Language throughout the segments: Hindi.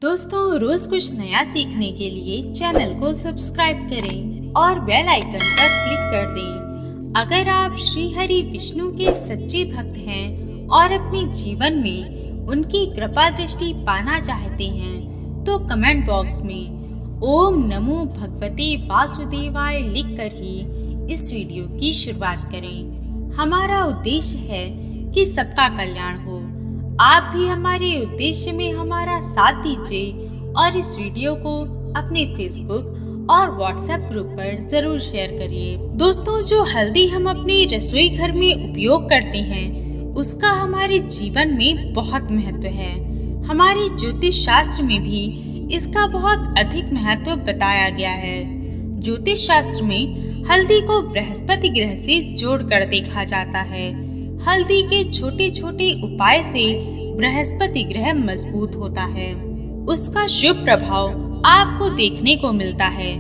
दोस्तों, रोज कुछ नया सीखने के लिए चैनल को सब्सक्राइब करें और बेल आइकन पर क्लिक कर दें। अगर आप श्री हरि विष्णु के सच्चे भक्त हैं और अपने जीवन में उनकी कृपा दृष्टि पाना चाहते हैं तो कमेंट बॉक्स में ओम नमो भगवते वासुदेवाय लिखकर ही इस वीडियो की शुरुआत करें। हमारा उद्देश्य है कि सबका कल्याण हो। आप भी हमारे उद्देश्य में हमारा साथ दीजिए और इस वीडियो को अपने फेसबुक और व्हाट्सएप ग्रुप पर जरूर शेयर करिए। दोस्तों, जो हल्दी हम अपने रसोई घर में उपयोग करते हैं उसका हमारे जीवन में बहुत महत्व है। हमारे ज्योतिष शास्त्र में भी इसका बहुत अधिक महत्व बताया गया है। ज्योतिष शास्त्र में हल्दी को बृहस्पति ग्रह से जोड़कर देखा जाता है। हल्दी के छोटे छोटे उपाय से बृहस्पति ग्रह मजबूत होता है। उसका शुभ प्रभाव आपको देखने को मिलता है।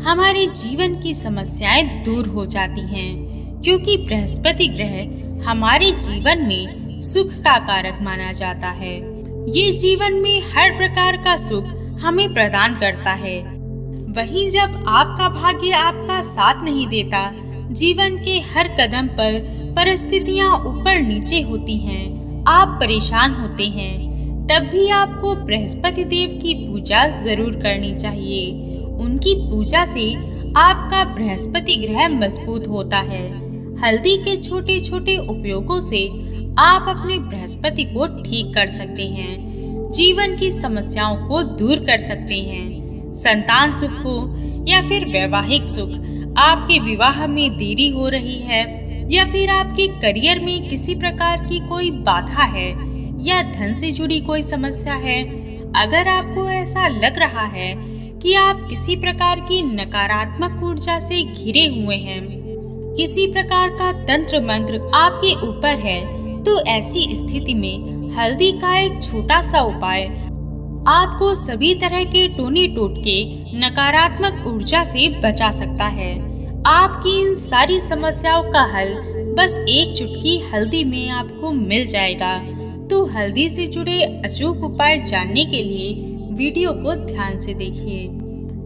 हमारे जीवन की समस्याएं दूर हो जाती हैं, क्योंकि बृहस्पति ग्रह हमारे जीवन में सुख का कारक माना जाता है। ये जीवन में हर प्रकार का सुख हमें प्रदान करता है। वहीं जब आपका भाग्य आपका साथ नहीं देता, जीवन के हर कदम पर परिस्थितियां ऊपर नीचे होती हैं, आप परेशान होते हैं, तब भी आपको बृहस्पति देव की पूजा जरूर करनी चाहिए। उनकी पूजा से आपका बृहस्पति ग्रह मजबूत होता है। हल्दी के छोटे छोटे उपयोगों से आप अपने बृहस्पति को ठीक कर सकते हैं, जीवन की समस्याओं को दूर कर सकते हैं। संतान सुख हो या फिर वैवाहिक सुख, आपके विवाह में देरी हो रही है या फिर आपके करियर में किसी प्रकार की कोई बाधा है या धन से जुड़ी कोई समस्या है, अगर आपको ऐसा लग रहा है कि आप किसी प्रकार की नकारात्मक ऊर्जा से घिरे हुए हैं, किसी प्रकार का तंत्र मंत्र आपके ऊपर है, तो ऐसी स्थिति में हल्दी का एक छोटा सा उपाय आपको सभी तरह के टोने टोटके नकारात्मक ऊर्जा से बचा सकता है। आपकी इन सारी समस्याओं का हल बस एक चुटकी हल्दी में आपको मिल जाएगा। तो हल्दी से जुड़े अचूक उपाय जानने के लिए वीडियो को ध्यान से देखिए।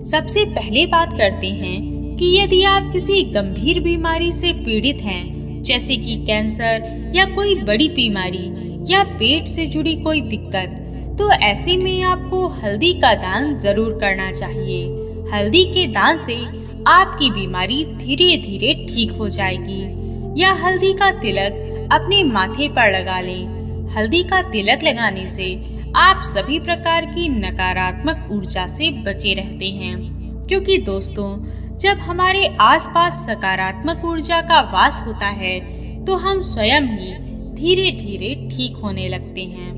सबसे पहले बात करते हैं कि यदि आप किसी गंभीर बीमारी से पीड़ित हैं, जैसे कि कैंसर या कोई बड़ी बीमारी या पेट से जुड़ी कोई दिक्कत, तो ऐसे में आपको हल्दी का दान जरूर करना चाहिए। हल्दी के दान से आपकी बीमारी धीरे धीरे ठीक हो जाएगी। या हल्दी का तिलक अपने माथे पर लगा लें। हल्दी का तिलक लगाने से आप सभी प्रकार की नकारात्मक ऊर्जा से बचे रहते हैं, क्योंकि दोस्तों, जब हमारे आसपास सकारात्मक ऊर्जा का वास होता है तो हम स्वयं ही धीरे धीरे ठीक होने लगते हैं।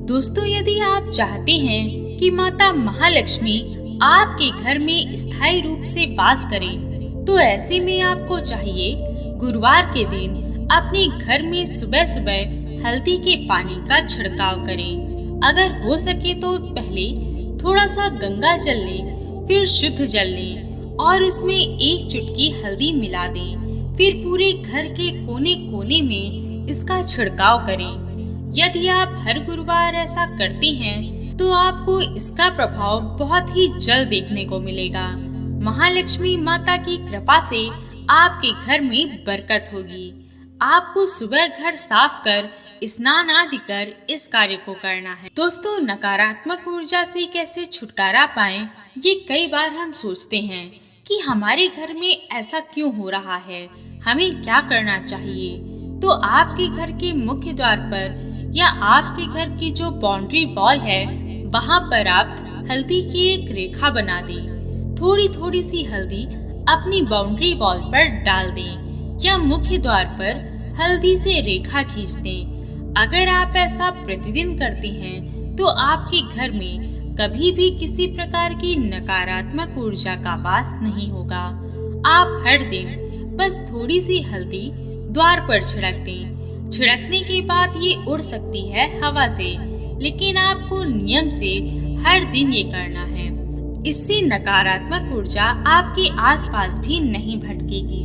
दोस्तों, यदि आप चाहते हैं कि माता महालक्ष्मी आपके घर में स्थायी रूप से वास करें, तो ऐसे में आपको चाहिए गुरुवार के दिन अपने घर में सुबह सुबह हल्दी के पानी का छिड़काव करें। अगर हो सके तो पहले थोड़ा सा गंगा जल लें, फिर शुद्ध जल लें और उसमें एक चुटकी हल्दी मिला दें। फिर पूरे घर के कोने कोने में इसका छिड़काव करें। यदि आप हर गुरुवार ऐसा करते हैं तो आपको इसका प्रभाव बहुत ही जल्द देखने को मिलेगा। महालक्ष्मी माता की कृपा से आपके घर में बरकत होगी। आपको सुबह घर साफ कर स्नान आदि कर इस कार्य को करना है। दोस्तों, नकारात्मक ऊर्जा से कैसे छुटकारा पाएं, ये कई बार हम सोचते हैं कि हमारे घर में ऐसा क्यों हो रहा है, हमें क्या करना चाहिए। तो आपके घर के मुख्य द्वार पर या आपके घर की जो बाउंड्री वॉल है, वहाँ पर आप हल्दी की एक रेखा बना दें। थोड़ी थोड़ी सी हल्दी अपनी बाउंड्री वॉल पर डाल दें या मुख्य द्वार पर हल्दी से रेखा खींच दें। अगर आप ऐसा प्रतिदिन करते हैं तो आपके घर में कभी भी किसी प्रकार की नकारात्मक ऊर्जा का वास नहीं होगा। आप हर दिन बस थोड़ी सी हल्दी द्वार पर छिड़क दें। छिड़कने के बाद ये उड़ सकती है हवा से, लेकिन आपको नियम से हर दिन ये करना है। इससे नकारात्मक ऊर्जा आपके आसपास भी नहीं भटकेगी।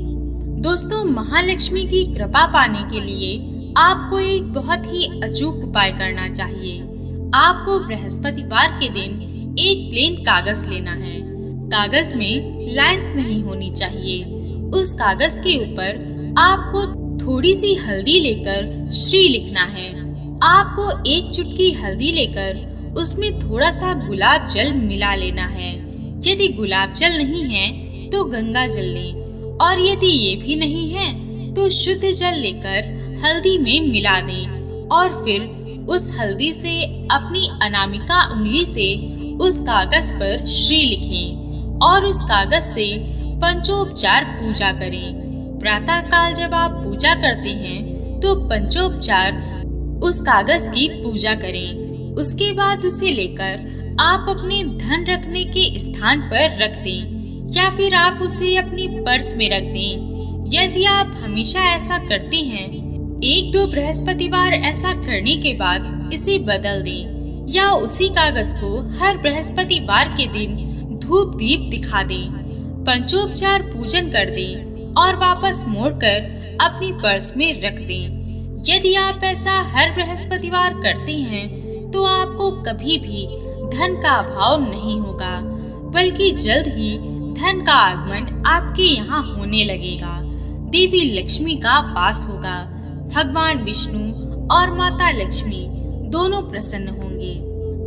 दोस्तों, महालक्ष्मी की कृपा पाने के लिए आपको एक बहुत ही अचूक उपाय करना चाहिए। आपको बृहस्पतिवार के दिन एक प्लेन कागज लेना है। कागज में लाइंस नहीं होनी चाहिए। उस कागज के ऊपर आपको थोड़ी सी हल्दी लेकर श्री लिखना है। आपको एक चुटकी हल्दी लेकर उसमें थोड़ा सा गुलाब जल मिला लेना है। यदि गुलाब जल नहीं है तो गंगा जल लें, और यदि ये भी नहीं है तो शुद्ध जल लेकर हल्दी में मिला दें और फिर उस हल्दी से अपनी अनामिका उंगली से उस कागज पर श्री लिखें और उस कागज से पंचोपचार पूजा करें। प्रातः काल जब आप पूजा करते हैं तो पंचोपचार उस कागज की पूजा करें। उसके बाद उसे लेकर आप अपने धन रखने के स्थान पर रख दें या फिर आप उसे अपनी पर्स में रख दें। यदि आप हमेशा ऐसा करते हैं, 1-2 बृहस्पतिवार ऐसा करने के बाद इसे बदल दें या उसी कागज को हर बृहस्पतिवार के दिन धूप दीप दिखा दें, पंचोपचार पूजन कर दें और वापस मोड़कर अपनी पर्स में रख दें। यदि आप ऐसा हर बृहस्पतिवार करते हैं तो आपको कभी भी धन का अभाव नहीं होगा, बल्कि जल्द ही धन का आगमन आपके यहाँ होने लगेगा। देवी लक्ष्मी का वास होगा। भगवान विष्णु और माता लक्ष्मी दोनों प्रसन्न होंगे।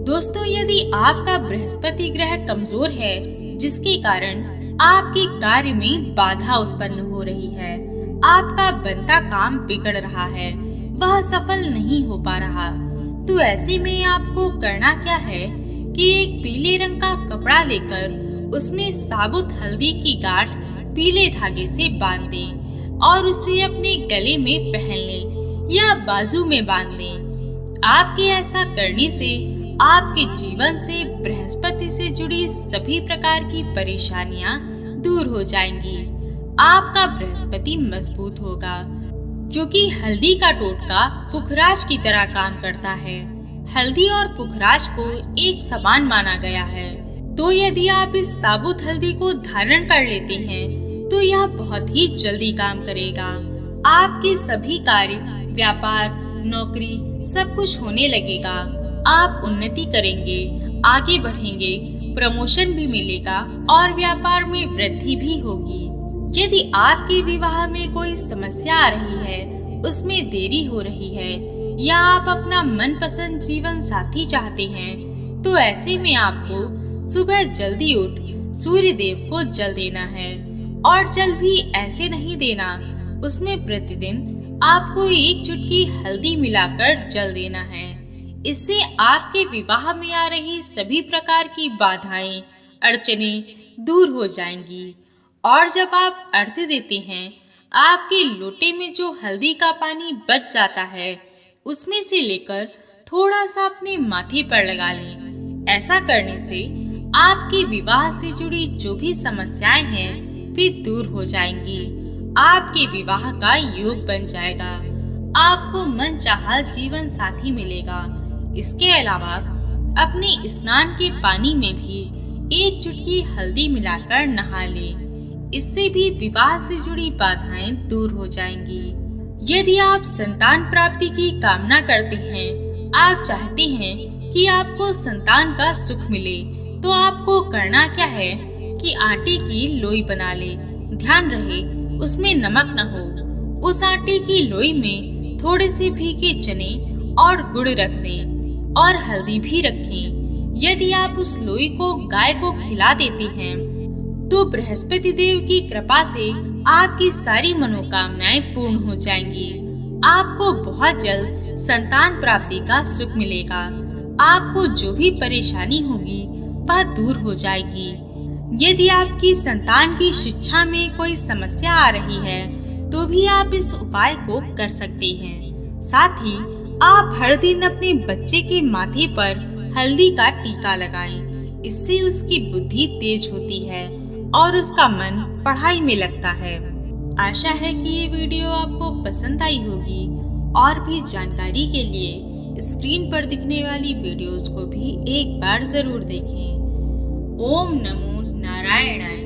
दोस्तों, यदि आपका बृहस्पति ग्रह कमजोर है, जिसके कारण आपके कार्य में बाधा उत्पन्न हो रही है, आपका बनता काम बिगड़ रहा है, वह सफल नहीं हो पा रहा, तो ऐसे में आपको करना क्या है कि एक पीले रंग का कपड़ा लेकर उसमें साबुत हल्दी की गांठ पीले धागे से बांध दें और उसे अपने गले में पहन लें या बाजू में बांध लें। आपके ऐसा करने से आपके जीवन से बृहस्पति से जुड़ी सभी प्रकार की परेशानियां दूर हो जाएंगी। आपका बृहस्पति मजबूत होगा, क्योंकि हल्दी का टोटका पुखराज की तरह काम करता है। हल्दी और पुखराज को एक समान माना गया है, तो यदि आप इस साबुत हल्दी को धारण कर लेते हैं तो यह बहुत ही जल्दी काम करेगा। आपके सभी कार्य, व्यापार, नौकरी सब कुछ होने लगेगा। आप उन्नति करेंगे, आगे बढ़ेंगे, प्रमोशन भी मिलेगा और व्यापार में वृद्धि भी होगी। यदि आपके विवाह में कोई समस्या आ रही है, उसमें देरी हो रही है या आप अपना मनपसंद जीवन साथी चाहते हैं, तो ऐसे में आपको सुबह जल्दी उठ सूर्य देव को जल देना है। और जल भी ऐसे नहीं देना, उसमें प्रतिदिन आपको एक चुटकी हल्दी मिलाकर जल देना है। इससे आपके विवाह में आ रही सभी प्रकार की बाधाएं, अड़चनें दूर हो जाएंगी। और जब आप अर्घ्य देते हैं, आपके लोटे में जो हल्दी का पानी बच जाता है, उसमें से लेकर थोड़ा सा अपने माथे पर लगा लें। ऐसा करने से आपके विवाह से जुड़ी जो भी समस्याएं हैं वे दूर हो जाएंगी। आपके विवाह का योग बन जाएगा। आपको मनचाहा जीवन साथी मिलेगा। इसके अलावा अपने स्नान के पानी में भी एक चुटकी हल्दी मिलाकर नहा लें। इससे भी विवाह से जुड़ी बाधाएं दूर हो जाएंगी। यदि आप संतान प्राप्ति की कामना करते हैं, आप चाहते हैं कि आपको संतान का सुख मिले, तो आपको करना क्या है कि आटे की लोई बना ले। ध्यान रहे उसमें नमक न हो। उस आटे की लोई में थोड़े से भीगे चने और गुड़ रख दें और हल्दी भी रखें। यदि आप उस लोई को गाय को खिला देते हैं तो बृहस्पति देव की कृपा से आपकी सारी मनोकामनाएं पूर्ण हो जाएंगी। आपको बहुत जल्द संतान प्राप्ति का सुख मिलेगा। आपको जो भी परेशानी होगी वह दूर हो जाएगी। यदि आपकी संतान की शिक्षा में कोई समस्या आ रही है तो भी आप इस उपाय को कर सकते हैं। साथ ही आप हर दिन अपने बच्चे के माथे पर हल्दी का टीका लगाएं। इससे उसकी बुद्धि तेज होती है और उसका मन पढ़ाई में लगता है। आशा है कि ये वीडियो आपको पसंद आई होगी। और भी जानकारी के लिए स्क्रीन पर दिखने वाली वीडियोस को भी एक बार जरूर देखें। ओम नमो नारायणाय।